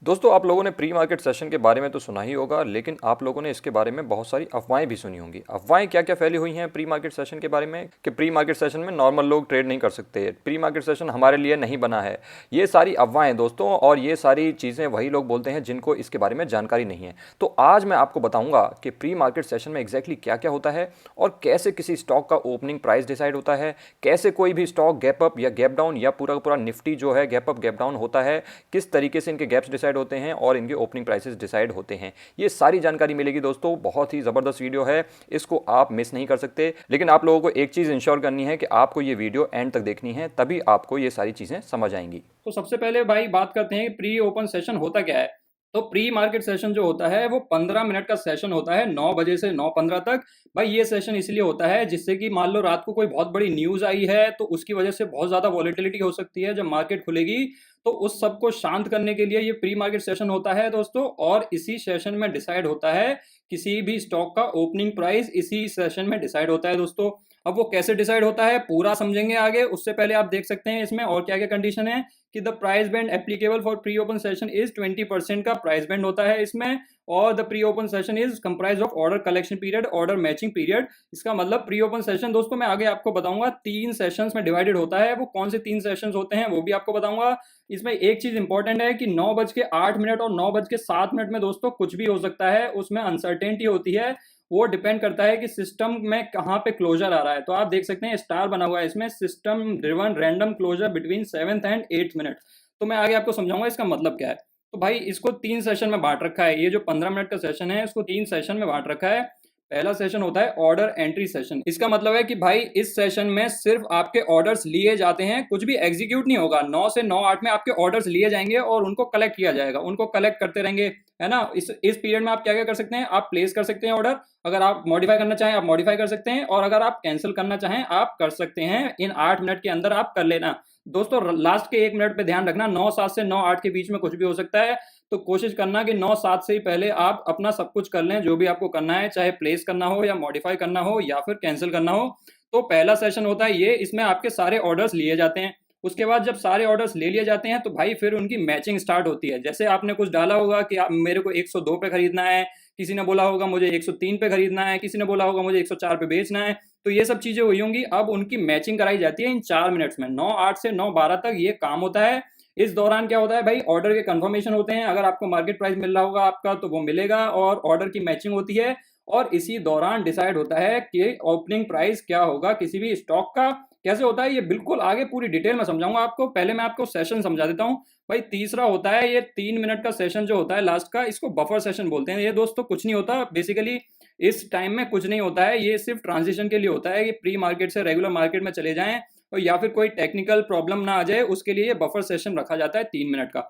दोस्तों आप लोगों ने प्री मार्केट सेशन के बारे में तो सुना ही होगा, लेकिन आप लोगों ने इसके बारे में बहुत सारी अफवाहें भी सुनी होंगी। अफवाहें क्या क्या फैली हुई हैं प्री मार्केट सेशन के बारे में कि प्री मार्केट सेशन में नॉर्मल लोग ट्रेड नहीं कर सकते, प्री मार्केट सेशन हमारे लिए नहीं बना है। ये सारी अफवाहें दोस्तों, और ये सारी चीज़ें वही लोग बोलते हैं जिनको इसके बारे में जानकारी नहीं है। तो आज मैं आपको बताऊंगा कि प्री मार्केट सेशन में एग्जैक्टली क्या क्या होता है और कैसे किसी स्टॉक का ओपनिंग प्राइस डिसाइड होता है, कैसे कोई भी स्टॉक गैप अप या गैप डाउन या पूरा का पूरा निफ्टी जो है गैप अप गैप डाउन होता है, किस तरीके से इनके गैप्स डिसाइड होते हैं और इनके ओपनिंग प्राइसेस डिसाइड होते हैं। ये सारी जानकारी मिलेगी दोस्तों। बहुत ही ज़बरदस्त वीडियो है, इसको आप मिस नहीं कर सकते। लेकिन आप लोगों को एक चीज़ इंश्योर करनी है कि आपको ये वीडियो एंड तक देखनी है, तभी आपको ये सारी चीज़ें समझ आएंगी। तो सबसे पहले भाई बात करते हैं प्री ओपन सेशन होता क्या है। तो प्री मार्केट सेशन जो होता है वो 15 मिनट का सेशन होता है, 9 बजे से 9:15 तक। भाई ये सेशन इसलिए होता है जिससे कि मान लो रात को कोई बहुत बड़ी न्यूज़ आई है तो उसकी वजह से बहुत ज़्यादा वॉलेटिलिटी हो सकती है जब मार्केट खुलेगी। तो उस सबको शांत करने के लिए ये प्री मार्केट सेशन होता है दोस्तों, और इसी सेशन में डिसाइड होता है किसी भी स्टॉक का ओपनिंग प्राइस। इसी सेशन में डिसाइड होता है दोस्तों। अब वो कैसे डिसाइड होता है पूरा समझेंगे आगे। उससे पहले आप देख सकते हैं इसमें और क्या क्या कंडीशन है कि the price band applicable for pre open session is 20% का प्राइस बैंड होता है इसमें। और the pre open session is comprise of order collection period, order matching period. इसका मतलब प्री ओपन सेशन दोस्तों मैं आगे आपको बताऊंगा 3 सेशंस में डिवाइडेड होता है। वो कौन से 3 सेशंस होते हैं वो भी आपको बताऊंगा। इसमें एक चीज इंपॉर्टेंट है कि 9:08 और 9:07 में दोस्तों कुछ भी हो सकता है, उसमें अनसर्टेनिटी होती है। वो डिपेंड करता है कि सिस्टम में कहाँ पे क्लोजर आ रहा है। तो आप देख सकते हैं स्टार बना हुआ है इसमें, system driven random closure between 7th and 8th minute. तो मैं आगे आपको समझाऊंगा इसका मतलब क्या है। तो भाई इसको 3 सेशन में बांट रखा है। ये जो 15 मिनट का सेशन है इसको 3 सेशन में बांट रखा है। पहला सेशन होता है ऑर्डर एंट्री सेशन। इसका मतलब है कि भाई इस सेशन में सिर्फ आपके ऑर्डर्स लिए जाते हैं, कुछ भी एग्जीक्यूट नहीं होगा। 9 से 9:08 में आपके ऑर्डर्स लिए जाएंगे और उनको कलेक्ट किया जाएगा, उनको कलेक्ट करते रहेंगे, है ना। इस पीरियड में आप क्या क्या कर सकते हैं, आप प्लेस कर सकते हैं ऑर्डर। अगर आप मॉडिफाई करना चाहें आप मॉडिफाई कर सकते हैं, और अगर आप कैंसिल करना चाहें आप कर सकते हैं। इन 8 मिनट के अंदर आप कर लेना दोस्तों। लास्ट के 1 मिनट पे ध्यान रखना, 9:07 से 9:08 के बीच में कुछ भी हो सकता है। तो कोशिश करना कि 9:07 से ही पहले आप अपना सब कुछ कर लें जो भी आपको करना है, चाहे प्लेस करना हो या मॉडिफाई करना हो या फिर कैंसिल करना हो। तो पहला सेशन होता है ये, इसमें आपके सारे ऑर्डर्स लिए जाते हैं। उसके बाद जब सारे ऑर्डर्स ले लिए जाते हैं तो भाई फिर उनकी मैचिंग स्टार्ट होती है। जैसे आपने कुछ डाला होगा कि आप मेरे को 102 पे खरीदना है, किसी ने बोला होगा मुझे 103 पे खरीदना है, किसी ने बोला होगा मुझे 104 पे बेचना है। तो ये सब चीजें हुई होंगी। अब उनकी मैचिंग कराई जाती है इन 4 मिनट्स में। 9:08 से 9:12 तक ये काम होता है। इस दौरान क्या होता है भाई, ऑर्डर के कंफर्मेशन होते हैं। अगर आपको मार्केट प्राइस मिल रहा होगा आपका तो वो मिलेगा, और ऑर्डर की मैचिंग होती है। और इसी दौरान डिसाइड होता है कि ओपनिंग प्राइस क्या होगा किसी भी स्टॉक का। कैसे होता है ये बिल्कुल आगे पूरी डिटेल में समझाऊंगा आपको। पहले मैं आपको सेशन समझा देता हूँ। भाई तीसरा होता है ये 3 मिनट का सेशन जो होता है लास्ट का, इसको बफर सेशन बोलते हैं। ये दोस्तों कुछ नहीं होता बेसिकली, इस टाइम में कुछ नहीं होता है। ये सिर्फ ट्रांजिशन के लिए होता है कि प्री मार्केट से रेगुलर मार्केट में चले जाएं, और या फिर कोई टेक्निकल प्रॉब्लम ना आ जाए, उसके लिए ये बफर सेशन रखा जाता है 3 मिनट का।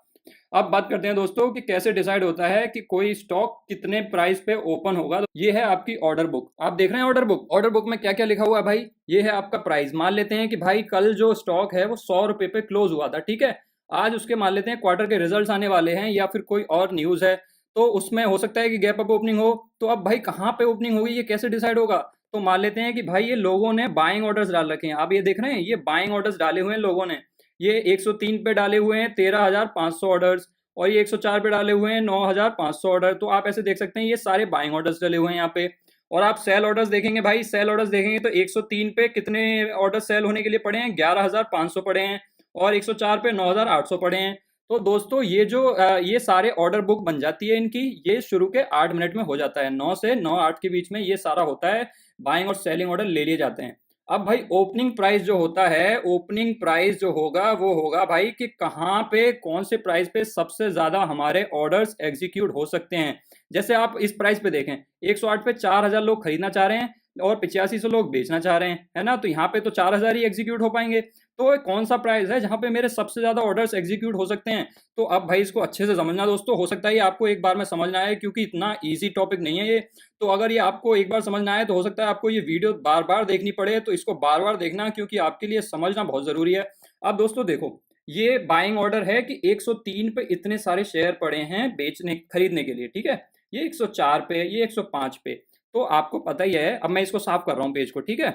अब बात करते हैं दोस्तों कि कैसे डिसाइड होता है कि कोई स्टॉक कितने प्राइस पे ओपन होगा। तो ये है आपकी ऑर्डर बुक, आप देख रहे हैं ऑर्डर बुक। ऑर्डर बुक में क्या क्या लिखा हुआ है भाई, ये है आपका प्राइस। मान लेते हैं कि भाई कल जो स्टॉक है वो 100 रुपए पे क्लोज हुआ था, ठीक है। आज उसके मान लेते हैं क्वार्टर के रिजल्ट्स आने वाले हैं या फिर कोई और न्यूज है, तो उसमें हो सकता है कि गैप अप ओपनिंग हो। तो अब भाई कहाँ पे ओपनिंग होगी ये कैसे डिसाइड होगा। तो मान लेते हैं कि भाई ये लोगों ने बाइंग ऑर्डर्स डाल रखे हैं। आप ये देख रहे हैं ये बाइंग ऑर्डर्स डाले हुए हैं लोगों ने। ये 103 पे डाले हुए हैं 13,500 ऑर्डर्स, और ये 104 पे डाले हुए हैं 9,500 ऑर्डर। तो आप ऐसे देख सकते हैं ये सारे बाइंग ऑर्डर्स डले हुए हैं यहाँ पे। और आप सेल ऑर्डर्स देखेंगे भाई, सेल ऑर्डर्स देखेंगे तो 103 पे कितने ऑर्डर सेल होने के लिए पड़े हैं, 11,500 पड़े हैं। और 104 पे 9,800 पड़े हैं। तो दोस्तों ये जो ये सारे ऑर्डर बुक बन जाती है इनकी, ये शुरू के 8 मिनट में हो जाता है। 9 से 9:08 के बीच में ये सारा होता है, बाइंग और सेलिंग ऑर्डर ले लिए जाते हैं। अब भाई ओपनिंग प्राइस जो होता है, ओपनिंग प्राइस जो होगा वो होगा भाई कि कहाँ पे कौन से प्राइस पे सबसे ज्यादा हमारे ऑर्डर्स एग्जीक्यूट हो सकते हैं। जैसे आप इस प्राइस पे देखें, 108 पे 4,000 लोग खरीदना चाह रहे हैं और 8500 लोग बेचना चाह रहे हैं, है ना। तो यहाँ पे तो 4,000 ही एग्जीक्यूट हो पाएंगे। तो कौन सा प्राइस है जहां पे मेरे सबसे ज्यादा ऑर्डर्स एग्जीक्यूट हो सकते हैं। तो अब भाई इसको अच्छे से समझना दोस्तों। हो सकता है ये आपको एक बार में समझना है क्योंकि इतना इजी टॉपिक नहीं है ये। तो अगर ये आपको एक बार समझना है तो हो सकता है आपको ये वीडियो बार बार देखनी पड़े। तो इसको बार बार देखना क्योंकि आपके लिए समझना बहुत जरूरी है। अब दोस्तों देखो, ये बाइंग ऑर्डर है कि 103 पे इतने सारे शेयर पड़े हैं बेचने खरीदने के लिए, ठीक है। ये 104 पे, ये 105 पे। तो आपको पता ही है, अब मैं इसको साफ कर रहा हूँ पेज को, ठीक है।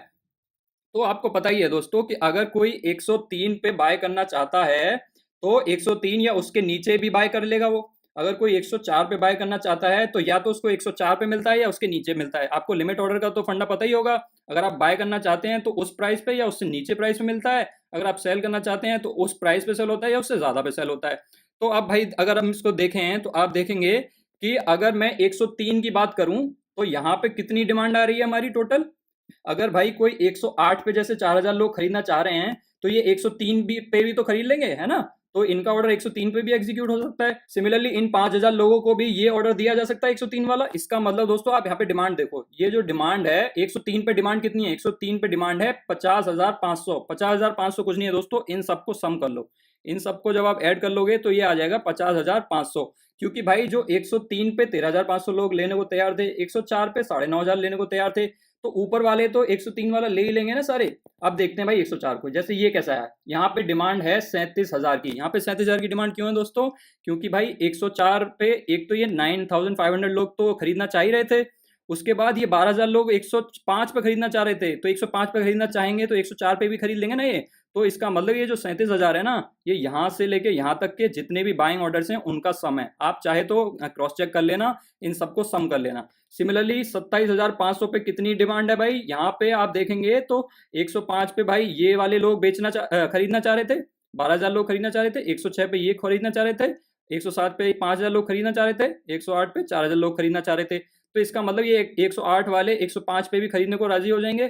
तो आपको पता ही है दोस्तों कि अगर कोई 103 पे बाय करना चाहता है तो 103 या उसके नीचे भी बाय कर लेगा वो। अगर कोई 104 पे बाय करना चाहता है तो या तो उसको 104 पे मिलता है या उसके नीचे मिलता है। आपको लिमिट ऑर्डर का तो फंडा पता ही होगा, अगर आप बाय करना चाहते हैं तो उस प्राइस पे या उससे नीचे प्राइस पे मिलता है, अगर आप सेल करना चाहते हैं तो उस प्राइस पे सेल होता है या उससे ज़्यादा पे सेल होता है। तो अब भाई अगर हम इसको देखें तो आप देखेंगे कि अगर मैं 103 की बात करूं तो यहाँ पे कितनी डिमांड आ रही है हमारी टोटल। अगर भाई कोई 108 पे जैसे 4000 लोग खरीदना चाह रहे हैं तो ये 103 भी पे भी तो खरीद लेंगे, है ना। तो इनका ऑर्डर 103 पे भी एग्जीक्यूट हो सकता है। सिमिलरली इन 5000 लोगों को भी ये ऑर्डर दिया जा सकता है 103 वाला। इसका मतलब दोस्तों आप यहाँ पे डिमांड देखो, ये जो डिमांड है 103 पे डिमांड कितनी है, 103 पे डिमांड है 50,500। 50,500 कुछ नहीं है दोस्तों, इन सबको सम कर लो, इन सबको जब आप ऐड कर लोगे तो ये आ जाएगा 50,500। क्योंकि भाई जो 103 पे 13,500 लोग लेने को तैयार थे, 104 पे 9,500 लेने को तैयार थे, तो ऊपर वाले तो 103 वाला ले ही लेंगे ना सारे। अब देखते हैं भाई 104 को, जैसे ये कैसा है, यहाँ पे डिमांड है 37,000 की। यहाँ पे 37,000 की डिमांड क्यों है दोस्तों, क्योंकि भाई 104 पे एक तो ये 9,500 लोग तो खरीदना चाह ही रहे थे, उसके बाद ये 12,000 लोग 105 पे खरीदना चाह रहे थे, तो 105 पे खरीदना चाहेंगे तो 104 पे भी खरीद लेंगे ना ये। तो इसका मतलब ये जो 37,000 है ना, ये यहाँ से लेके यहाँ तक के जितने भी बाइंग ऑर्डर्स हैं उनका सम है। आप चाहे तो क्रॉस चेक कर लेना, इन सबको सम कर लेना। सिमिलरली 27,500 पे कितनी डिमांड है भाई, यहाँ पे आप देखेंगे तो 105 पे भाई ये वाले लोग खरीदना चाह रहे थे, 12,000 लोग खरीदना चाह रहे थे, 106 पे ये खरीदना चाह रहे थे, 107 पे 5,000 लोग खरीदना चाह रहे थे, 108 पे 4,000 लोग खरीदना चाह रहे थे। तो इसका मतलब ये 108 वाले 105 पे भी खरीदने को राजी हो जाएंगे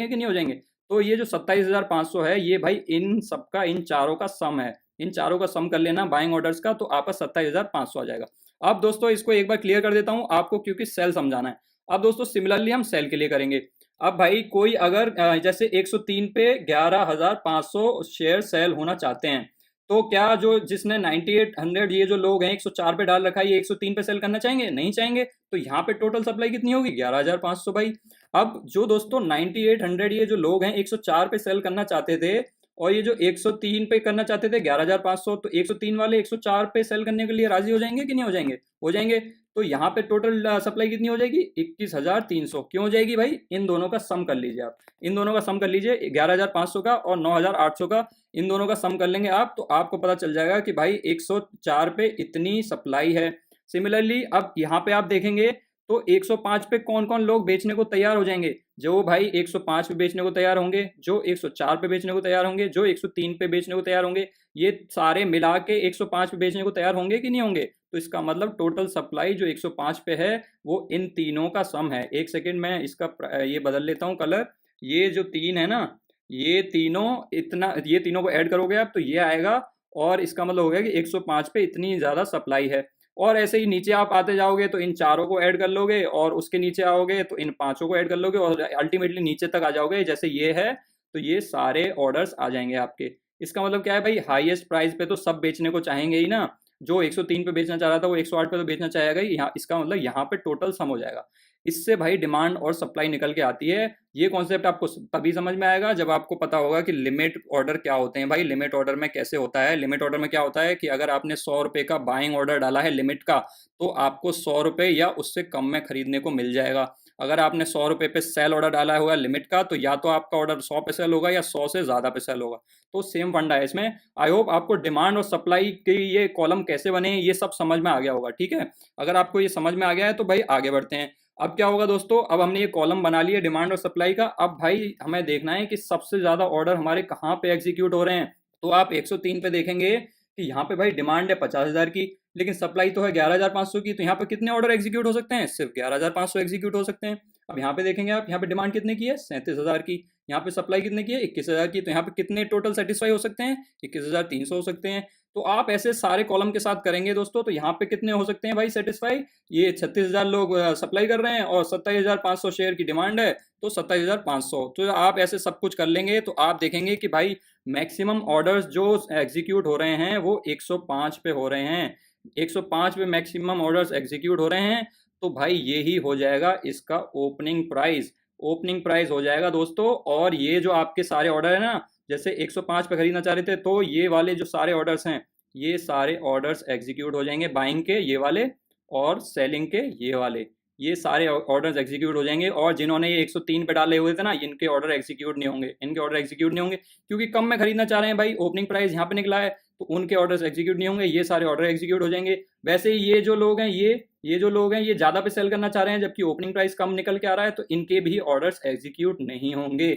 कि नहीं हो जाएंगे। तो ये जो 27,500 है ये भाई इन सबका, इन चारों का सम है, इन चारों का सम कर लेना बाइंग ऑर्डर्स का, तो आपका 27,500 आ जाएगा। अब दोस्तों इसको एक बार क्लियर कर देता हूं आपको, क्योंकि सेल समझाना है। अब दोस्तों सिमिलरली हम सेल के लिए करेंगे। अब भाई कोई अगर जैसे 103 पे 11,500 शेयर सेल होना चाहते हैं, तो क्या जो जिसने 9800 ये जो लोग हैं 104 पे डाल रखा है, ये 103 पे सेल करना चाहेंगे, नहीं चाहेंगे। तो यहाँ पे टोटल सप्लाई कितनी होगी, 11,500 भाई। अब जो दोस्तों 9800 ये जो लोग हैं 104 पे सेल करना चाहते थे, और ये जो 103 पे करना चाहते थे 11,500, तो 103 वाले 104 पे सेल करने के लिए राजी हो जाएंगे कि नहीं हो जाएंगे, हो जाएंगे। तो यहाँ पे टोटल सप्लाई कितनी हो जाएगी, 21,300। क्यों हो जाएगी भाई, इन दोनों का सम कर लीजिए आप, इन दोनों का सम कर लीजिए, 11,500 का और 9,800 का, इन दोनों का सम कर लेंगे आप, तो आपको पता चल जाएगा कि भाई 104 पे इतनी सप्लाई है। सिमिलरली अब यहाँ पे आप देखेंगे तो 105 पे कौन कौन लोग बेचने को तैयार हो जाएंगे, जो भाई 105 पे बेचने को तैयार होंगे, जो 104 पे बेचने को तैयार होंगे, जो 103 पे बेचने को तैयार होंगे, ये सारे मिला के 105 पे बेचने को तैयार होंगे कि नहीं होंगे। तो इसका मतलब टोटल सप्लाई जो 105 पे है वो इन तीनों का सम है। एक सेकेंड में इसका ये बदल लेता हूँ कलर, ये जो तीन है ना, ये तीनों को ऐड करोगे आप तो ये आएगा, और इसका मतलब हो गया कि 105 पे इतनी ज़्यादा सप्लाई है। और ऐसे ही नीचे आप आते जाओगे तो इन चारों को ऐड कर लोगे, और उसके नीचे आओगे तो इन पांचों को ऐड कर लोगे, और अल्टीमेटली नीचे तक आ जाओगे। जैसे ये है तो ये सारे ऑर्डर्स आ जाएंगे आपके। इसका मतलब क्या है भाई, हाईएस्ट प्राइस पे तो सब बेचने को चाहेंगे ही ना। जो 103 पे बेचना चाह रहा था वो 108 पे तो बेचना चाहेगा ही। यहाँ इसका मतलब यहाँ पे टोटल सम हो जाएगा। इससे भाई डिमांड और सप्लाई निकल के आती है। ये कॉन्सेप्ट आपको तभी समझ में आएगा जब आपको पता होगा कि लिमिट ऑर्डर क्या होते हैं। भाई लिमिट ऑर्डर में कैसे होता है, लिमिट ऑर्डर में क्या होता है कि अगर आपने 100 रुपये का बाइंग ऑर्डर डाला है लिमिट का, तो आपको 100 रुपये या उससे कम में खरीदने को मिल जाएगा। अगर आपने 100 रुपये पे सेल ऑर्डर डाला हुआ है लिमिट का, तो या तो आपका ऑर्डर 100 पे सेल होगा या 100 से ज़्यादा पे सेल होगा। तो सेम फंडा है इसमें। आई होप आपको डिमांड और सप्लाई के ये कॉलम कैसे बने ये सब समझ में आ गया होगा, ठीक है। अगर आपको ये समझ में आ गया है तो भाई आगे बढ़ते हैं। अब क्या होगा दोस्तों, अब हमने ये कॉलम बना लिया डिमांड और सप्लाई का। अब भाई हमें देखना है कि सबसे ज़्यादा ऑर्डर हमारे कहाँ पे एग्जीक्यूट हो रहे हैं। तो आप 103 पे देखेंगे कि यहाँ पे भाई डिमांड है 50,000 की, लेकिन सप्लाई तो है 11,500 की। तो यहाँ पे कितने ऑर्डर एग्जीक्यूट हो सकते हैं, सिर्फ 11,500 एग्जीक्यूट हो सकते हैं। अब यहाँ पे देखेंगे आप, यहाँ पे डिमांड कितने की है, 37,000 की। यहाँ पे सप्लाई कितने की है, 21,000 की। तो यहाँ पे कितने टोटल सेटिस्फाई हो सकते हैं, 21,300 हो सकते हैं। तो आप ऐसे सारे कॉलम के साथ करेंगे दोस्तों, तो यहाँ पे कितने हो सकते हैं भाई सेटिस्फाई, ये 36,000 लोग सप्लाई कर रहे हैं और 27,500 शेयर की डिमांड है, तो 27,500। तो आप ऐसे सब कुछ कर लेंगे तो आप देखेंगे कि भाई मैक्सिमम ऑर्डर्स जो एग्जीक्यूट हो रहे हैं वो 105 पे हो रहे हैं। 105 पे मैक्सिमम ऑर्डर्स एग्जीक्यूट हो रहे हैं, तो भाई ये ही हो जाएगा इसका ओपनिंग प्राइस। ओपनिंग प्राइस हो जाएगा दोस्तों। और ये जो आपके सारे ऑर्डर है ना, जैसे 105 पे खरीदना चाह रहे थे, तो ये वाले जो सारे ऑर्डर्स हैं ये सारे ऑर्डर्स एग्जीक्यूट हो जाएंगे, बाइंग के ये वाले और सेलिंग के ये वाले, ये सारे ऑर्डर्स एग्जीक्यूट हो जाएंगे। और जिन्होंने ये 103 पे डाले हुए थे ना, इनके ऑर्डर एग्जीक्यूट नहीं होंगे, इनके ऑर्डर एग्जीक्यूट नहीं होंगे, क्योंकि कम में खरीदना चाह रहे हैं भाई। ओपनिंग प्राइस यहाँ पे निकला है तो उनके ऑर्डर्स एग्जीक्यूट नहीं होंगे, ये सारे ऑर्डर एग्जीक्यूट हो जाएंगे। वैसे ही ये जो लोग हैं ये जो लोग हैं ये ज़्यादा पे सेल करना चाह रहे हैं जबकि ओपनिंग प्राइस कम निकल के आ रहा है, तो इनके भी ऑर्डर्स एग्जीक्यूट नहीं होंगे।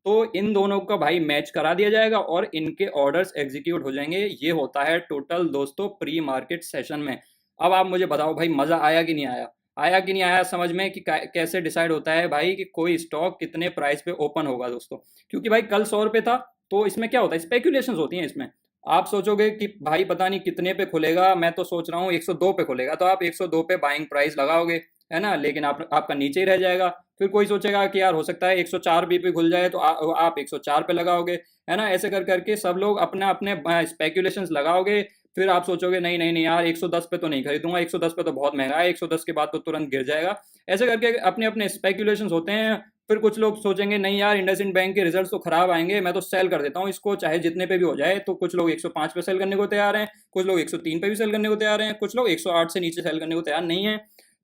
तो इन दोनों का भाई मैच करा दिया जाएगा और इनके ऑर्डर्स एग्जीक्यूट हो जाएंगे। ये होता है टोटल दोस्तों प्री मार्केट सेशन में। अब आप मुझे बताओ भाई, मज़ा आया कि नहीं आया? आया कि नहीं आया समझ में कि कैसे डिसाइड होता है भाई कि कोई स्टॉक कितने प्राइस पे ओपन होगा दोस्तों? क्योंकि भाई कल 100 रुपये था, तो इसमें क्या होता है, स्पेकुलेशंस होती हैं इसमें। आप सोचोगे कि भाई पता नहीं कितने पे खुलेगा, मैं तो सोच रहा हूँ 102 पे खुलेगा, तो आप 102 पे बाइंग प्राइस लगाओगे, है ना, लेकिन आपका नीचे ही रह जाएगा। फिर कोई सोचेगा कि यार हो सकता है 104 बी पे खुल जाए, तो आप 104 पे लगाओगे, है ना। ऐसे कर करके सब लोग अपने अपने स्पेकुलेशंस लगाओगे। फिर आप सोचोगे नहीं नहीं नहीं यार 110 पे तो नहीं खरीदूंगा, 110 पे तो बहुत महंगा है, 110 के बाद तो तुरंत गिर जाएगा। ऐसे करके अपने अपने स्पेकुलेशंस होते हैं। फिर कुछ लोग सोचेंगे नहीं यार इंडसइंड बैंक के रिजल्ट्स तो खराब आएंगे, मैं तो सेल कर देता हूँ इसको चाहे जितने पे भी हो जाए। तो कुछ लोग 105 पे सेल करने को तैयार हैं, कुछ लोग 103 पे भी सेल करने को तैयार हैं, कुछ लोग 108 से नीचे सेल करने को तैयार नहीं है।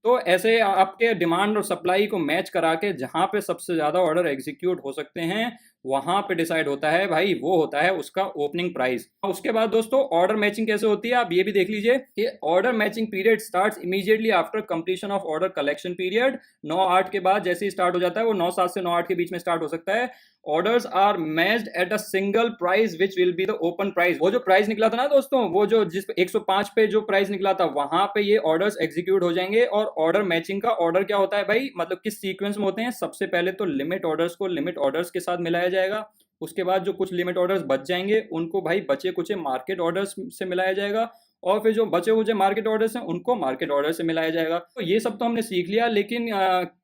तो ऐसे आपके डिमांड और सप्लाई को मैच करा के जहाँ पे सबसे ज़्यादा ऑर्डर एग्जीक्यूट हो सकते हैं वहाँ पे डिसाइड होता है भाई, वो होता है उसका ओपनिंग प्राइस। उसके बाद दोस्तों ऑर्डर मैचिंग कैसे होती है आप ये भी देख लीजिए कि order matching period starts immediately after completion of order collection period. 9-8 के बाद जैसे ही स्टार्ट हो जाता है, वो 9-7 से 9-8 के बीच में स्टार्ट हो सकता है। Orders are matched at a single price which will be the open price. वो जो प्राइस निकला था ना दोस्तों, वो जो जिस 105 पे जो प्राइस निकला था वहां पे ये ऑर्डर्स एग्जीक्यूट हो जाएंगे। और ऑर्डर मैचिंग का ऑर्डर क्या होता है भाई, मतलब किस सीक्वेंस में होते हैं? सबसे पहले तो लिमिट ऑर्डर्स को लिमिट ऑर्डर्स के साथ मिलाया जाएगा, उसके बाद जो कुछ लिमिट ऑर्डर्स बच जाएंगे उनको भाई बचे कुचे मार्केट ऑर्डर्स से मिलाया जाएगा, और फिर जो बचे हुए मार्केट ऑर्डर्स हैं उनको मार्केट ऑर्डर से मिलाया जाएगा। तो ये सब तो हमने सीख लिया, लेकिन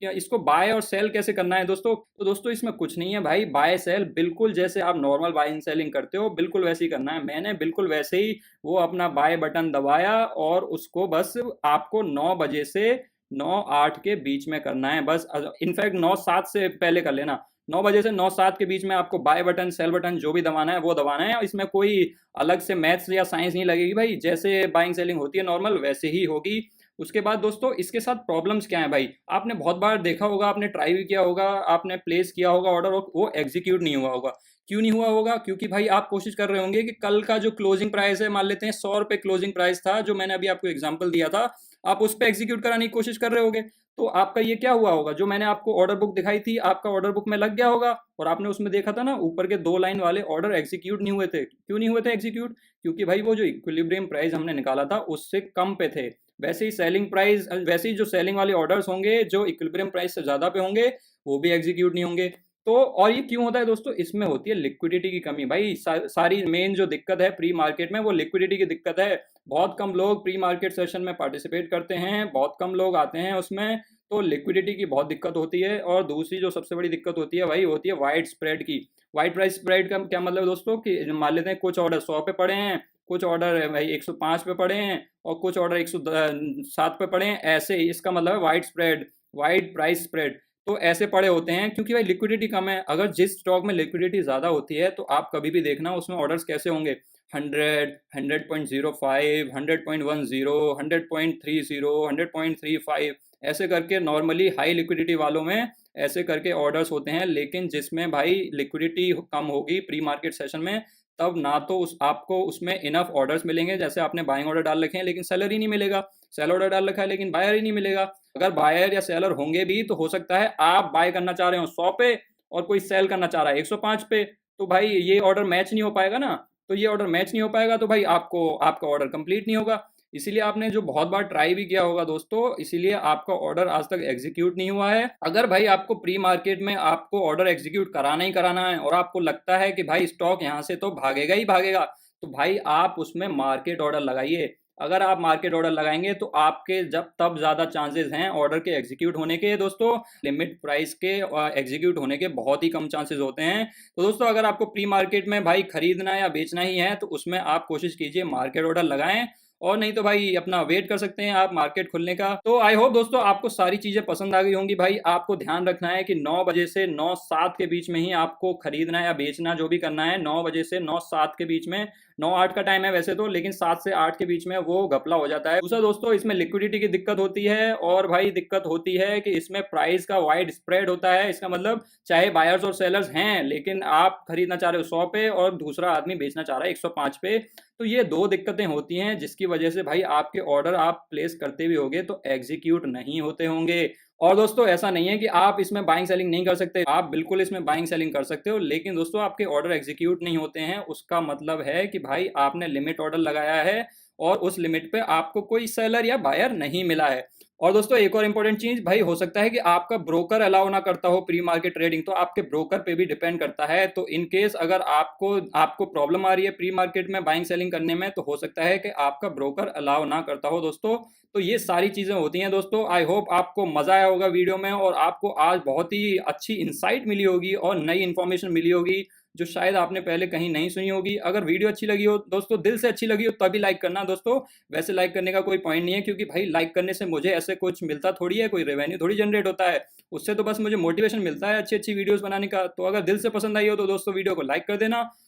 इसको बाय और सेल कैसे करना है दोस्तों? तो दोस्तों इसमें कुछ नहीं है भाई, बाय सेल बिल्कुल जैसे आप नॉर्मल बाइंग सेलिंग करते हो बिल्कुल वैसे ही करना है। मैंने बिल्कुल वैसे ही वो अपना बाय बटन दबाया और उसको बस आपको 9 बजे से 9-8 के बीच में करना है बस। इनफैक्ट 9-7 से पहले कर लेना, 9 बजे से 9-7 के बीच में आपको बाय बटन सेल बटन जो भी दबाना है वो दबाना है। इसमें कोई अलग से मैथ्स या साइंस नहीं लगेगी भाई, जैसे बाइंग सेलिंग होती है नॉर्मल वैसे ही होगी। उसके बाद दोस्तों इसके साथ प्रॉब्लम्स क्या है भाई, आपने बहुत बार देखा होगा, आपने ट्राई भी किया होगा, आपने प्लेस किया होगा ऑर्डर, वो एग्जीक्यूट नहीं हुआ होगा। क्यों नहीं हुआ होगा? क्योंकि भाई आप कोशिश कर रहे होंगे कि कल का जो क्लोजिंग प्राइस है, मान लेते हैं 100 रुपये क्लोजिंग प्राइस था जो मैंने अभी आपको एग्जाम्पल दिया था, आप उस पर एग्जीक्यूट कराने की कोशिश कर रहे होगे। तो आपका ये क्या हुआ होगा, जो मैंने आपको ऑर्डर बुक दिखाई थी आपका ऑर्डर बुक में लग गया होगा, और आपने उसमें देखा था ना ऊपर के 2 लाइन वाले ऑर्डर एग्जीक्यूट नहीं हुए थे। क्यों नहीं हुए थे एग्जीक्यूट? क्योंकि भाई वो जो इक्विलिब्रियम प्राइस हमने निकाला था उससे कम पे थे। वैसे ही सेलिंग प्राइस, वैसे ही जो सेलिंग वाले ऑर्डर्स होंगे जो इक्विलिब्रियम प्राइस से ज़्यादा पे होंगे वो भी एग्जीक्यूट नहीं होंगे। तो और ये क्यों होता है दोस्तों? इसमें होती है लिक्विडिटी की कमी भाई। सारी मेन जो दिक्कत है प्री मार्केट में वो लिक्विडिटी की दिक्कत है। बहुत कम लोग प्री मार्केट सेशन में पार्टिसिपेट करते हैं, बहुत कम लोग आते हैं उसमें, तो लिक्विडिटी की बहुत दिक्कत होती है। और दूसरी जो सबसे बड़ी दिक्कत होती है भाई होती है वाइड स्प्रेड की। वाइड प्राइस स्प्रेड का क्या मतलब दोस्तों कि मान लेते हैं कुछ ऑर्डर 100 पे पड़े हैं, कुछ ऑर्डर भाई 105 पे पड़े हैं, और कुछ ऑर्डर 107 पे पड़े हैं, ऐसे ही इसका मतलब है wide spread, wide price spread. तो ऐसे पड़े होते हैं क्योंकि भाई लिक्विडिटी कम है। अगर जिस स्टॉक में लिक्विडिटी ज़्यादा होती है तो आप कभी भी देखना उसमें ऑर्डर्स कैसे होंगे, 100, 100.05, 100.10, 100.30, 100.35, ऐसे करके नॉर्मली हाई लिक्विडिटी वालों में ऐसे करके ऑर्डर्स होते हैं। लेकिन जिसमें भाई लिक्विडिटी कम होगी प्री मार्केट सेशन में, तब ना तो आपको उसमें इनफ ऑर्डर्स मिलेंगे, जैसे आपने बाइंग ऑर्डर डाल रखे हैं लेकिन सेलर ही नहीं मिलेगा, सेल ऑर्डर डाल रखा है लेकिन बायर ही नहीं मिलेगा। अगर बायर या सेलर होंगे भी तो हो सकता है आप बाय करना चाह रहे हो 100 पे और कोई सेल करना चाह रहा है 105 पे, तो भाई ये ऑर्डर मैच नहीं हो पाएगा ना। तो ये ऑर्डर मैच नहीं हो पाएगा तो भाई आपका ऑर्डर कंप्लीट नहीं होगा। इसीलिए आपने जो बहुत बार ट्राई भी किया होगा दोस्तों, इसीलिए आपका ऑर्डर आज तक एग्जीक्यूट नहीं हुआ है। अगर भाई आपको प्री मार्केट में आपको ऑर्डर एग्जीक्यूट कराना ही कराना है और आपको लगता है कि भाई स्टॉक यहाँ से तो भागेगा ही भागेगा, तो भाई आप उसमें मार्केट ऑर्डर लगाइए। अगर आप मार्केट ऑर्डर लगाएंगे तो आपके जब तब ज़्यादा चांसेस हैं ऑर्डर के एग्जीक्यूट होने के दोस्तों, लिमिट प्राइस के एग्जीक्यूट होने के बहुत ही कम चांसेस होते हैं। तो दोस्तों अगर आपको प्री मार्केट में भाई खरीदना या बेचना ही है तो उसमें आप कोशिश कीजिए मार्केट ऑर्डर लगाएं, और नहीं तो भाई अपना वेट कर सकते हैं आप मार्केट खुलने का। तो आई होप दोस्तों आपको सारी चीज़ें पसंद आ गई होंगी। भाई आपको ध्यान रखना है कि 9 बजे से 9-7 के बीच में ही आपको खरीदना या बेचना जो भी करना है, 9 बजे से 9-7 के बीच में। 9-8 का टाइम है वैसे तो, लेकिन 7 से 8 के बीच में वो घपला हो जाता है। दूसरा दोस्तों इसमें लिक्विडिटी की दिक्कत होती है, और भाई दिक्कत होती है कि इसमें प्राइस का वाइड स्प्रेड होता है। इसका मतलब चाहे बायर्स और सेलर्स हैं लेकिन आप खरीदना चाह रहे हो 100 पे और दूसरा आदमी बेचना चाह रहा है 105 पे, तो ये 2 दिक्कतें होती हैं जिसकी वजह से भाई आपके ऑर्डर आप प्लेस करते भी होंगे तो एग्जीक्यूट नहीं होते होंगे। और दोस्तों ऐसा नहीं है कि आप इसमें बाइंग सेलिंग नहीं कर सकते, आप बिल्कुल इसमें बाइंग सेलिंग कर सकते हो, लेकिन दोस्तों आपके ऑर्डर एग्जीक्यूट नहीं होते हैं। उसका मतलब है कि भाई आपने लिमिट ऑर्डर लगाया है और उस लिमिट पे आपको कोई सेलर या बायर नहीं मिला है। और दोस्तों एक और इंपॉर्टेंट चीज, भाई हो सकता है कि आपका ब्रोकर अलाउ ना करता हो प्री मार्केट ट्रेडिंग, तो आपके ब्रोकर पे भी डिपेंड करता है। तो इन केस अगर आपको आपको प्रॉब्लम आ रही है प्री मार्केट में बाइंग सेलिंग करने में, तो हो सकता है कि आपका ब्रोकर अलाउ ना करता हो दोस्तों। तो ये सारी चीजें होती हैं दोस्तों। आई होप आपको मजा आया होगा वीडियो में और आपको आज बहुत ही अच्छी इंसाइट मिली होगी और नई इन्फॉर्मेशन मिली होगी जो शायद आपने पहले कहीं नहीं सुनी होगी। अगर वीडियो अच्छी लगी हो दोस्तों, दिल से अच्छी लगी हो, तभी लाइक करना दोस्तों। वैसे लाइक करने का कोई पॉइंट नहीं है, क्योंकि भाई लाइक करने से मुझे ऐसे कुछ मिलता थोड़ी है, कोई रेवेन्यू थोड़ी जनरेट होता है। उससे तो बस मुझे मोटिवेशन मिलता है अच्छी अच्छी वीडियोस बनाने का। तो अगर दिल से पसंद आई हो तो दोस्तों वीडियो को लाइक कर देना